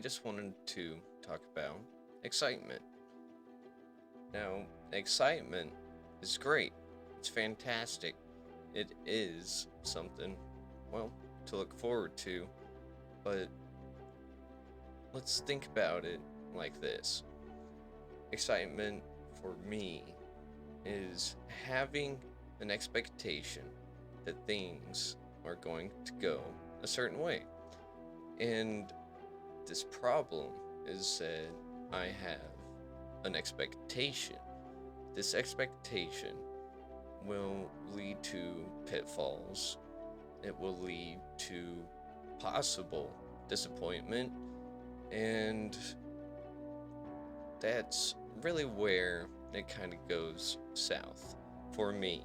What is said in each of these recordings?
just wanted to talk about excitement. Now, excitement is great, it's fantastic, it is something, well, to look forward to, but let's think about it like this. Excitement for me is having an expectation that things are going to go a certain way. And this problem is that I have an expectation. This expectation will lead to pitfalls, it will lead to possible disappointment, and that's really where it kind of goes south for me.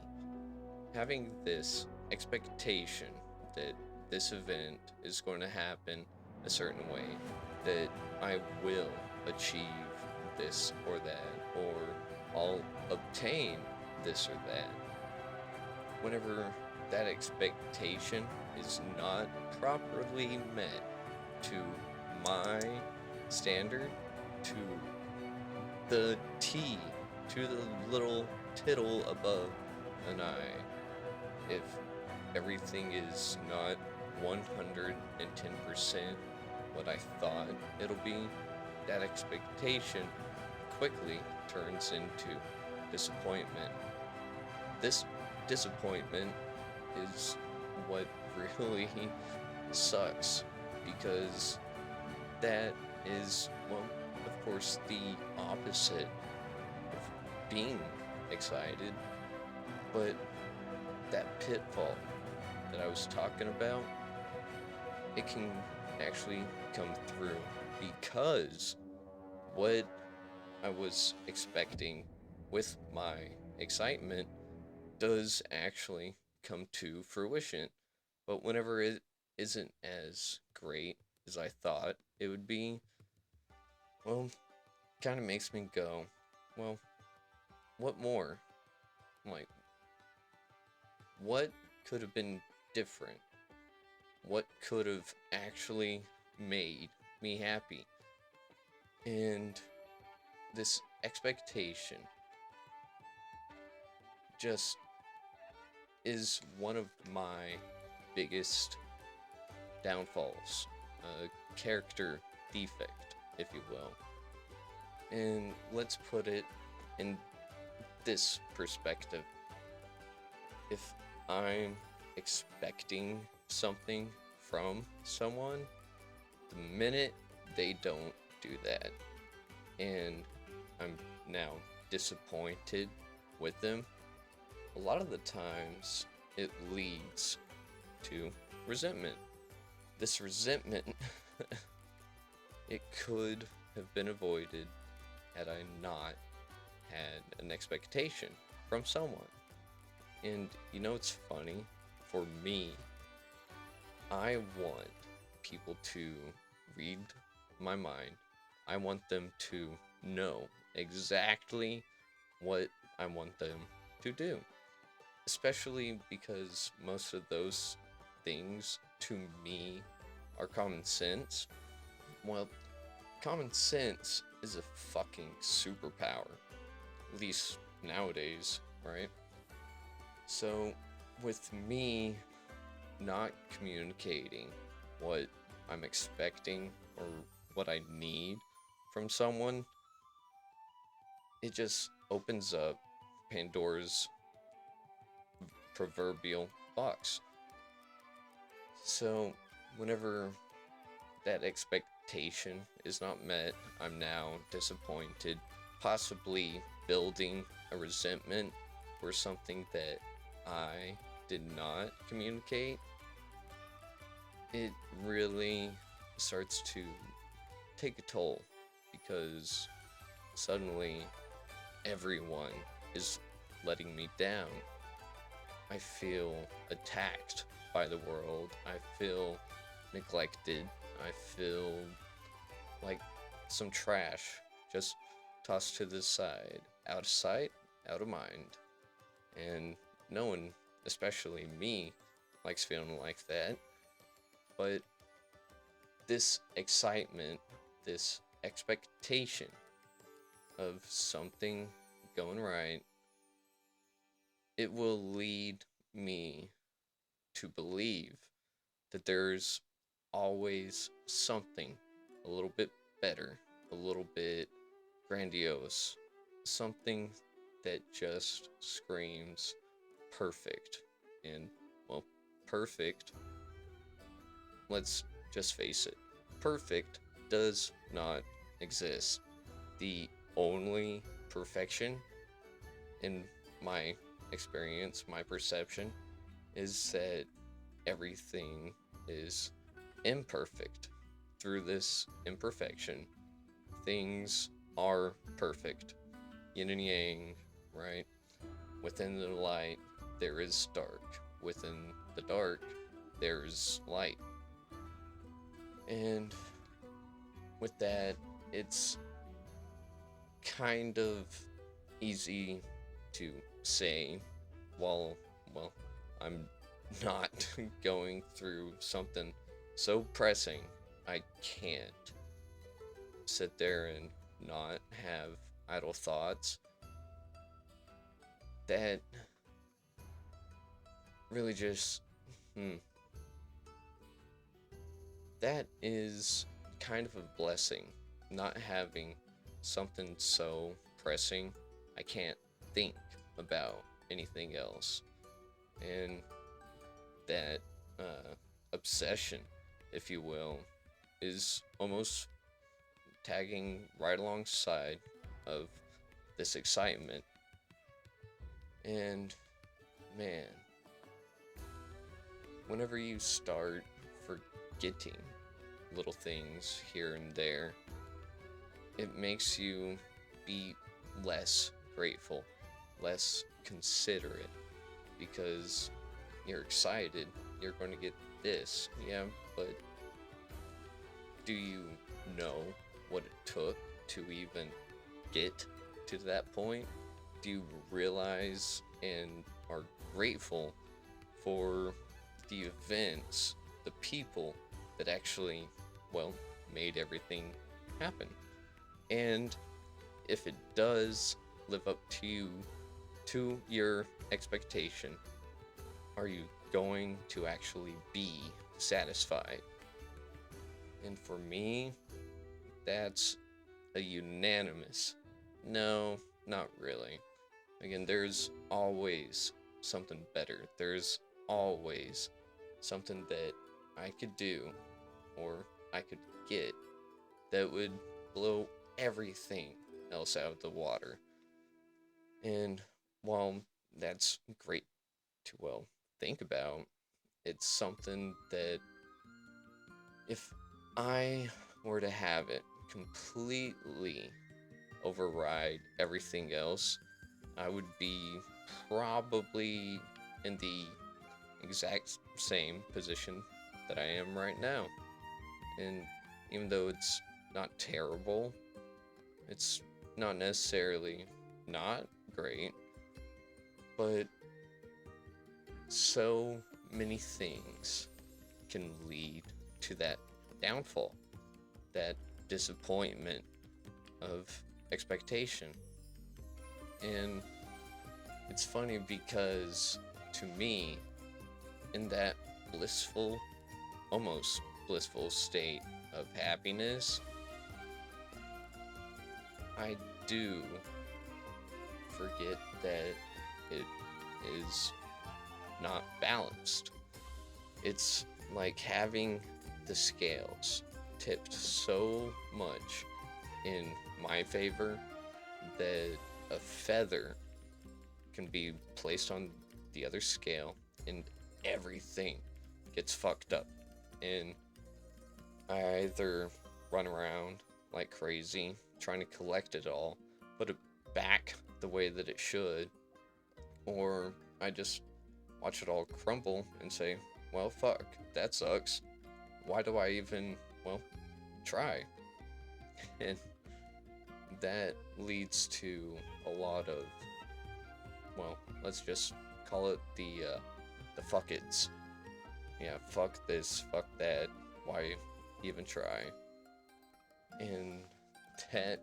Having this expectation that this event is going to happen a certain way, that I will achieve this or that, or I'll obtain this or that. Whenever that expectation is not properly met to my standard, to the T, to the little tittle above an I, if everything is not 110% what I thought it'll be, that expectation quickly turns into disappointment. This disappointment is what really sucks because that is, well, of course, the opposite of being excited, but that pitfall that I was talking about, it can actually come through because what I was expecting with my excitement does actually come to fruition. But whenever it isn't as great as I thought it would be, well, kind of makes me go, well, what more? Like, what could have been different? What could have actually made me happy? And this expectation just is one of my biggest downfalls, a character defect, if you will. And let's put it in this perspective. If I'm expecting something from someone, the minute they don't do that, and I'm now disappointed with them, a lot of the times it leads to resentment. This resentment, it could have been avoided had I not had an expectation from someone. And you know it's funny? For me, I want people to read my mind. I want them to know exactly what I want them to do. Especially because most of those things to me are common sense. Well, common sense is a fucking superpower. At least nowadays, right? So, with me not communicating what I'm expecting or what I need from someone, it just opens up Pandora's proverbial box. So, whenever that expectation is not met, I'm now disappointed, possibly building a resentment for something that I did not communicate. It really starts to take a toll because suddenly everyone is letting me down. I feel attacked by the world. I feel neglected. I feel like some trash just tossed to the side. Out of sight, out of mind. And no one, especially me, likes feeling like that. But this excitement this expectation of something going right, it will lead me to believe that there's always something a little bit better, a little bit grandiose, something that just screams perfect. And, well, perfect, let's just face it, perfect does not exist. The only perfection, in my experience, my perception, is that everything is imperfect. Through this imperfection, things are perfect. Yin and yang, right? Within the light, there is dark. Within the dark, there's light. And with that, it's kind of easy to say while, well, I'm not going through something so pressing. I can't sit there and not have idle thoughts. That really just, that is kind of a blessing. Not having something so pressing, I can't think about anything else. And that obsession, if you will, is almost tagging right alongside of this excitement. And man, whenever you start forgetting little things here and there, it makes you be less grateful, less considerate, because you're excited, you're going to get this, yeah, but do you know what it took to even get to that point? Do you realize and are grateful for the events, the people that actually, well, made everything happen? And if it does live up to your expectation, are you going to actually be satisfied? And for me, that's a unanimous no, not really. Again, there's always something better. There's always something that I could do or I could get that would blow everything else out of the water. And while that's great to, well, think about, it's something that if I were to have it completely override everything else, I would be probably in the exact same position that I am right now. And even though it's not terrible, it's not necessarily not great, but so many things can lead to that downfall, that disappointment of expectation. And it's funny because to me, in that blissful, almost blissful state of happiness, I do forget that it is not balanced. It's like having the scales tipped so much in my favor that a feather can be placed on the other scale and everything gets fucked up. And I either run around like crazy trying to collect it all, put it back the way that it should, or I just watch it all crumble and say, well, fuck, that sucks. Why do I even, well, try? And that leads to a lot of, well, let's just call it the fuck it's. Yeah, fuck this, fuck that. Why even try? And that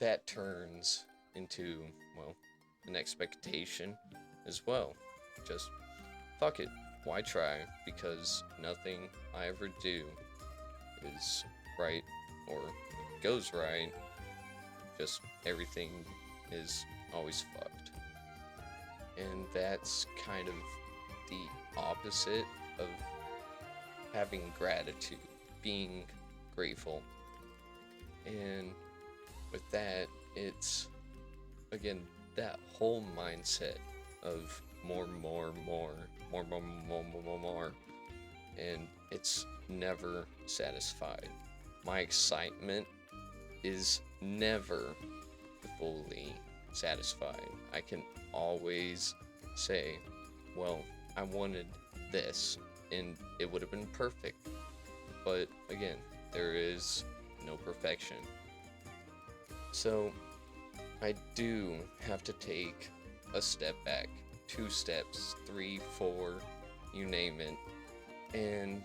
that turns into, well, an expectation as well. Just fuck it, why try? Because nothing I ever do is right or goes right. Just everything is always fucked. And that's kind of the opposite of having gratitude, being grateful. And with that, it's again that whole mindset of more, more, more, more, more, more, more, more, more, and it's never satisfied. My excitement is never fully satisfied. I can always say, well, I wanted this, and it would have been perfect. But again, there is no perfection. So I do have to take a step back, 2 steps, 3, 4, you name it, and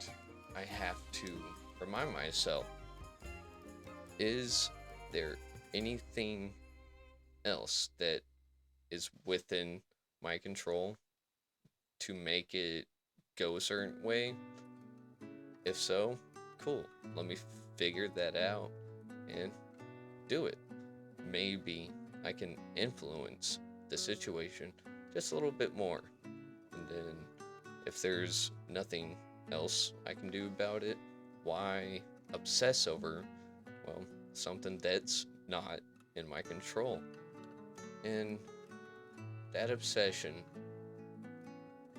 I have to remind myself, is there anything else that is within my control to make it go a certain way? If so, cool. Let me figure that out and do it. Maybe I can influence the situation just a little bit more. And then if there's nothing else I can do about it, why obsess over, well, something that's not in my control? And that obsession,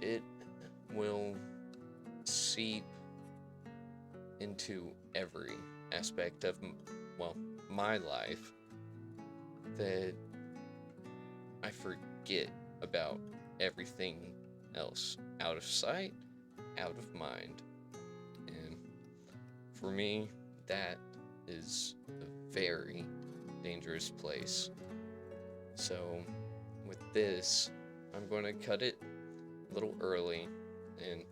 it will seep into every aspect of, well, my life, that I forget about everything else. Out of sight, out of mind. And for me, that is a very dangerous place. So, with this, I'm going to cut it a little early and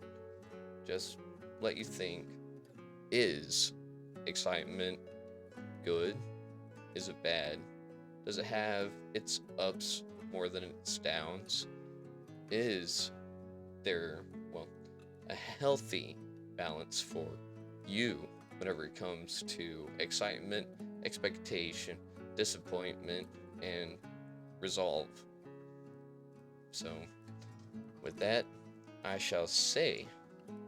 just let you think, is excitement good? Is it bad? Does it have its ups more than its downs? Is there, well, a healthy balance for you whenever it comes to excitement, expectation, disappointment, and resolve? So, with that, I shall say,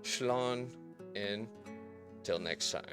Shalom, and till next time.